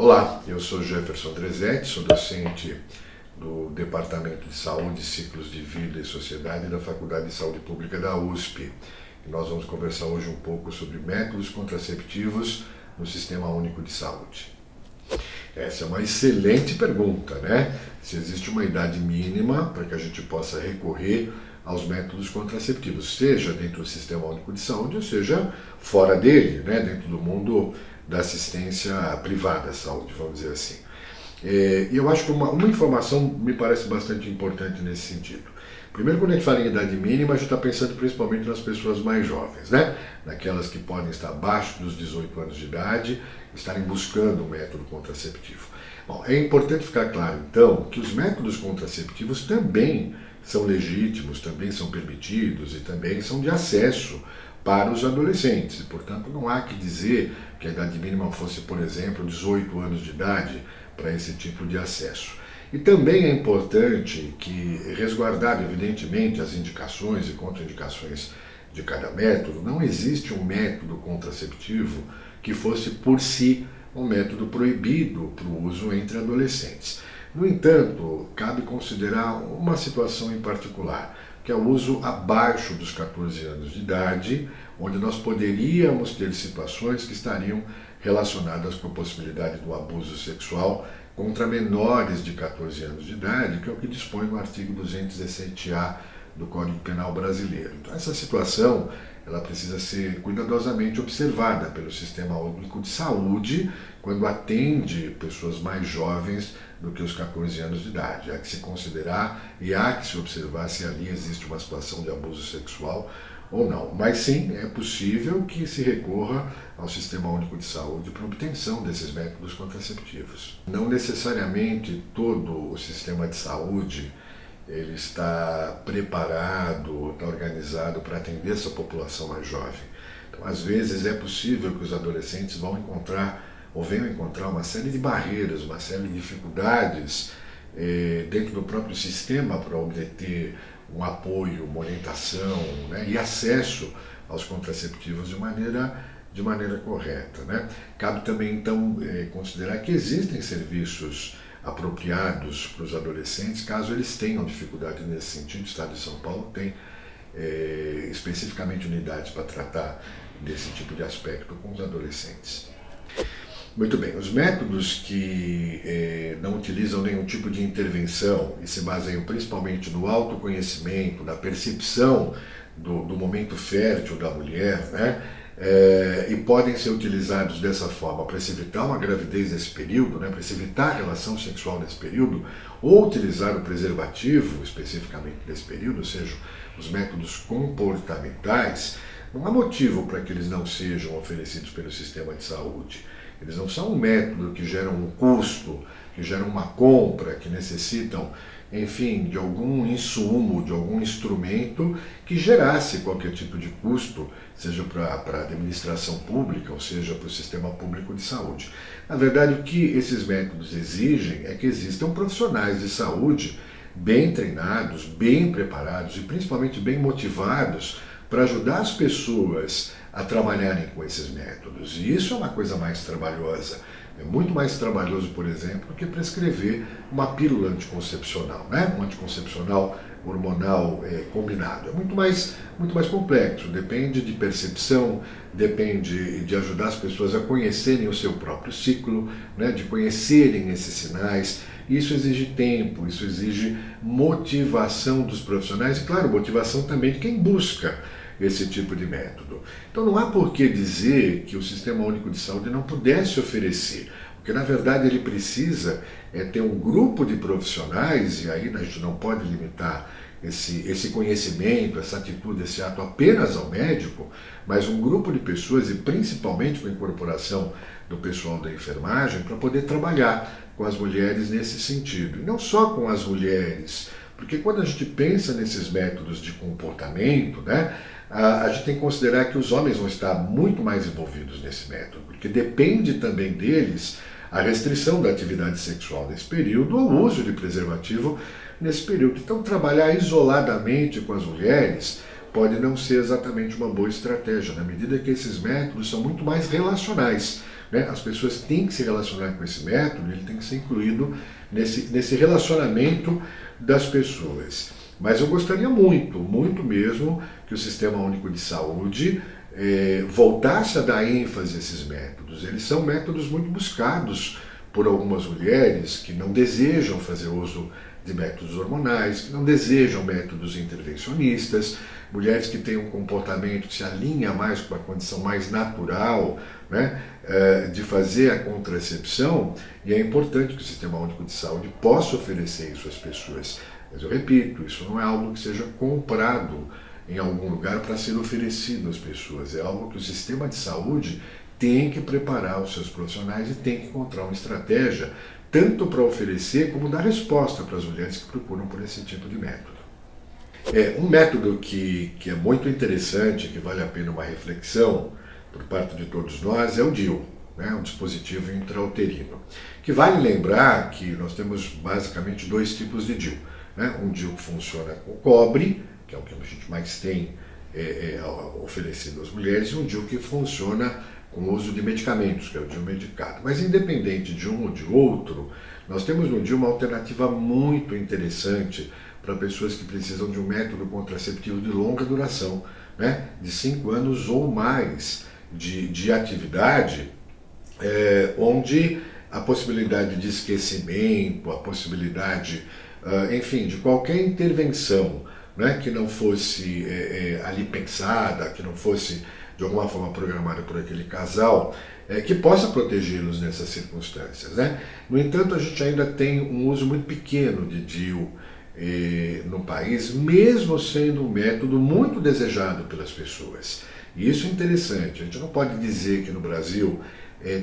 Olá, eu sou Jefferson Drezetti, sou docente do Departamento de Saúde, Ciclos de Vida e Sociedade da Faculdade de Saúde Pública da USP. E nós vamos conversar hoje um pouco sobre métodos contraceptivos no Sistema Único de Saúde. Essa é uma excelente pergunta, né? Se existe uma idade mínima para que a gente possa recorrer aos métodos contraceptivos, seja dentro do Sistema Único de Saúde, ou seja fora dele, né? Dentro do mundo da assistência privada à saúde, vamos dizer assim. E eu acho que uma informação me parece bastante importante nesse sentido. Primeiro, quando a gente fala em idade mínima, a gente está pensando principalmente nas pessoas mais jovens, né? Naquelas que podem estar abaixo dos 18 anos de idade, estarem buscando um método contraceptivo. Bom, é importante ficar claro, então, que os métodos contraceptivos também são legítimos, também são permitidos e também são de acesso para os adolescentes. Portanto, não há que dizer que a idade mínima fosse, por exemplo, 18 anos de idade para esse tipo de acesso. E também é importante que, resguardado evidentemente as indicações e contraindicações de cada método, não existe um método contraceptivo que fosse por si um método proibido para o uso entre adolescentes. No entanto, cabe considerar uma situação em particular, que é o uso abaixo dos 14 anos de idade, onde nós poderíamos ter situações que estariam relacionadas com a possibilidade do abuso sexual contra menores de 14 anos de idade, que é o que dispõe no artigo 217-A do Código Penal brasileiro. Então, essa situação ela precisa ser cuidadosamente observada pelo Sistema Único de Saúde quando atende pessoas mais jovens do que os 14 anos de idade. Há que se considerar e há que se observar se ali existe uma situação de abuso sexual ou não. Mas sim, é possível que se recorra ao Sistema Único de Saúde para obtenção desses métodos contraceptivos. Não necessariamente todo o sistema de saúde ele está preparado, está organizado para atender essa população mais jovem. Então, às vezes é possível que os adolescentes vão encontrar ou venham encontrar uma série de barreiras, uma série de dificuldades dentro do próprio sistema para obter um apoio, uma orientação, né, e acesso aos contraceptivos de maneira correta, né? Cabe também, então, considerar que existem serviços apropriados para os adolescentes, caso eles tenham dificuldade nesse sentido. O Estado de São Paulo tem especificamente unidades para tratar desse tipo de aspecto com os adolescentes. Muito bem, os métodos que não utilizam nenhum tipo de intervenção e se baseiam principalmente no autoconhecimento, na percepção do momento fértil da mulher, né? E podem ser utilizados dessa forma para se evitar uma gravidez nesse período, né? Para se evitar a relação sexual nesse período, ou utilizar o preservativo especificamente nesse período, ou seja, os métodos comportamentais. Não há motivo para que eles não sejam oferecidos pelo sistema de saúde. Eles não são um método que geram um custo, que geram uma compra, que necessitam, enfim, de algum insumo, de algum instrumento que gerasse qualquer tipo de custo, seja para a administração pública, ou seja para o sistema público de saúde. Na verdade, o que esses métodos exigem é que existam profissionais de saúde bem treinados, bem preparados e principalmente bem motivados para ajudar as pessoas a trabalharem com esses métodos. E isso é uma coisa mais trabalhosa. É muito mais trabalhoso, por exemplo, que prescrever uma pílula anticoncepcional, né? Um anticoncepcional hormonal combinado. É muito mais complexo, depende de percepção, depende de ajudar as pessoas a conhecerem o seu próprio ciclo, né? De conhecerem esses sinais. Isso exige tempo, isso exige motivação dos profissionais e, claro, motivação também de quem busca esse tipo de método. Então não há por que dizer que o Sistema Único de Saúde não pudesse oferecer, porque na verdade ele precisa ter um grupo de profissionais, e aí a gente não pode limitar esse conhecimento, essa atitude, esse ato apenas ao médico, mas um grupo de pessoas, e principalmente com a incorporação do pessoal da enfermagem, para poder trabalhar com as mulheres nesse sentido. E não só com as mulheres, porque quando a gente pensa nesses métodos de comportamento, né, a gente tem que considerar que os homens vão estar muito mais envolvidos nesse método, porque depende também deles a restrição da atividade sexual nesse período ou o uso de preservativo nesse período. Então, trabalhar isoladamente com as mulheres pode não ser exatamente uma boa estratégia, na medida que esses métodos são muito mais relacionais, né? As pessoas têm que se relacionar com esse método, ele tem que ser incluído nesse relacionamento das pessoas. Mas eu gostaria muito, muito mesmo, que o Sistema Único de Saúde voltasse a dar ênfase a esses métodos. Eles são métodos muito buscados por algumas mulheres que não desejam fazer uso de métodos hormonais, que não desejam métodos intervencionistas, mulheres que têm um comportamento que se alinha mais com a condição mais natural, né, de fazer a contracepção, e é importante que o Sistema Único de Saúde possa oferecer isso às pessoas. Mas eu repito, isso não é algo que seja comprado em algum lugar para ser oferecido às pessoas, é algo que o sistema de saúde tem que preparar os seus profissionais e tem que encontrar uma estratégia, tanto para oferecer como dar resposta para as mulheres que procuram por esse tipo de método. Um método que é muito interessante, que vale a pena uma reflexão por parte de todos nós, é o DIU, né, um dispositivo intrauterino, que vale lembrar que nós temos basicamente dois tipos de DIU. Né? Um DIU que funciona com cobre, que é o que a gente mais tem oferecido às mulheres, e um DIU que funciona com o uso de medicamentos, que é o DIU medicado. Mas independente de um ou de outro, nós temos no DIU uma alternativa muito interessante para pessoas que precisam de um método contraceptivo de longa duração, né? De 5 anos ou mais de atividade, onde a possibilidade de esquecimento, a possibilidade, enfim, de qualquer intervenção, né, que não fosse ali pensada, que não fosse de alguma forma programada por aquele casal, que possa protegê-los nessas circunstâncias, né? No entanto, a gente ainda tem um uso muito pequeno de DIU no país, mesmo sendo um método muito desejado pelas pessoas. E isso é interessante. A gente não pode dizer que no Brasil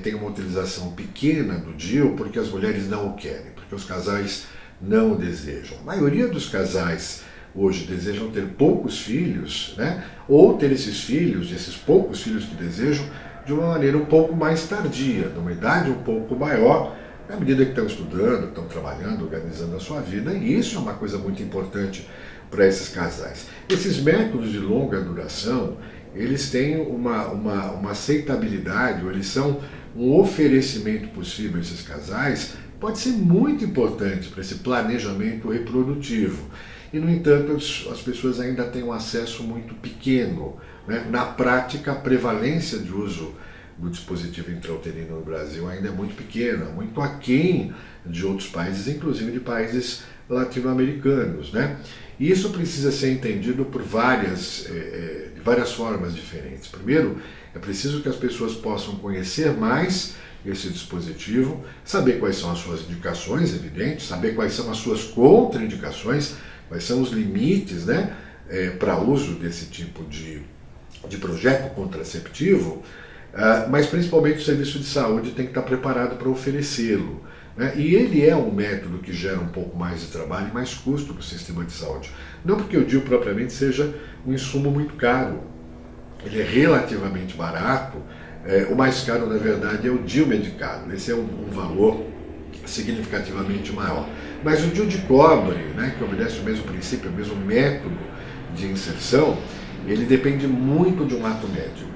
tem uma utilização pequena do DIU porque as mulheres não o querem, porque os casais não o desejam. A maioria dos casais hoje desejam ter poucos filhos, né? Ou ter esses poucos filhos que desejam, de uma maneira um pouco mais tardia, de uma idade um pouco maior, à medida que estão estudando, estão trabalhando, organizando a sua vida, e isso é uma coisa muito importante para esses casais. Esses métodos de longa duração, eles têm uma aceitabilidade, ou eles são um oferecimento possível a esses casais, pode ser muito importante para esse planejamento reprodutivo. E, no entanto, as pessoas ainda têm um acesso muito pequeno, né? Na prática, a prevalência de uso do dispositivo intrauterino no Brasil ainda é muito pequena, muito aquém de outros países, inclusive de países latino-americanos, né? E isso precisa ser entendido por de várias formas diferentes. Primeiro, é preciso que as pessoas possam conhecer mais esse dispositivo, saber quais são as suas indicações, evidente, saber quais são as suas contraindicações, quais são os limites, né, para uso desse tipo de projeto contraceptivo, mas principalmente o serviço de saúde tem que estar preparado para oferecê-lo, né? E ele é um método que gera um pouco mais de trabalho e mais custo para o sistema de saúde. Não porque o DIU propriamente seja um insumo muito caro, ele é relativamente barato. O mais caro, na verdade, é o DIU medicado. Esse é um valor significativamente maior. Mas o DIU de cobre, né, que obedece o mesmo princípio, o mesmo método de inserção, ele depende muito de um ato médico.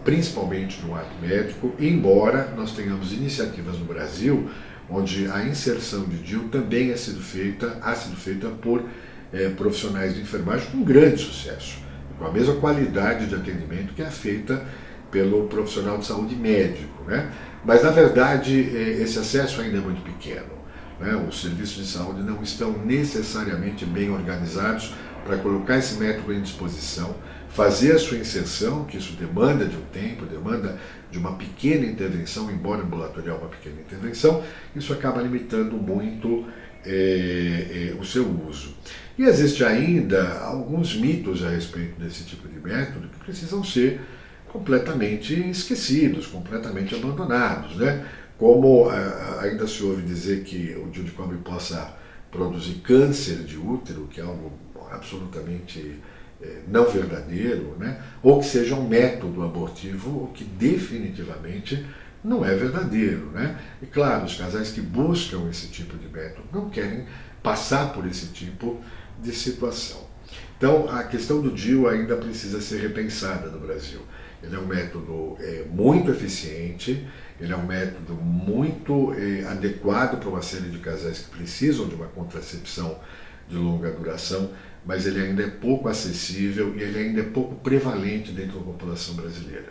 Principalmente de um ato médico, embora nós tenhamos iniciativas no Brasil onde a inserção de DIU também ha sido feita por profissionais de enfermagem com grande sucesso, com a mesma qualidade de atendimento que é feita pelo profissional de saúde médico, né? Mas, na verdade, esse acesso ainda é muito pequeno, né? Os serviços de saúde não estão necessariamente bem organizados para colocar esse método em disposição, fazer a sua inserção, que isso demanda de um tempo, demanda de uma pequena intervenção, embora ambulatorial uma pequena intervenção, isso acaba limitando muito o seu uso. E existe ainda alguns mitos a respeito desse tipo de método que precisam ser completamente esquecidos, completamente abandonados, né? Como ainda se ouve dizer que o DIU de cobre possa produzir câncer de útero, que é algo absolutamente não verdadeiro, né? Ou que seja um método abortivo, o que definitivamente não é verdadeiro, né? E claro, os casais que buscam esse tipo de método não querem passar por esse tipo de situação. Então, a questão do DIU ainda precisa ser repensada no Brasil. Ele é um método muito eficiente, ele é um método muito adequado para uma série de casais que precisam de uma contracepção de longa duração, mas ele ainda é pouco acessível e ele ainda é pouco prevalente dentro da população brasileira.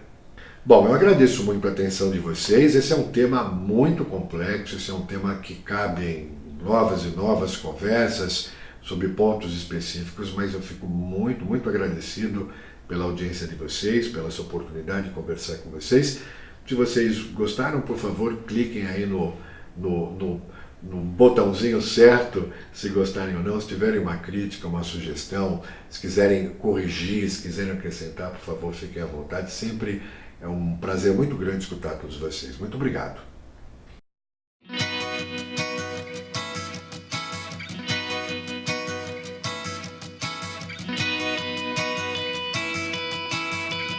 Bom, eu agradeço muito a atenção de vocês. Esse é um tema muito complexo, esse é um tema que cabe em novas e novas conversas sobre pontos específicos, mas eu fico muito, muito agradecido pela audiência de vocês, pela essa oportunidade de conversar com vocês. Se vocês gostaram, por favor, cliquem aí no botãozinho certo, se gostarem ou não. Se tiverem uma crítica, uma sugestão, se quiserem corrigir, se quiserem acrescentar, por favor, fiquem à vontade. Sempre é um prazer muito grande escutar todos vocês. Muito obrigado.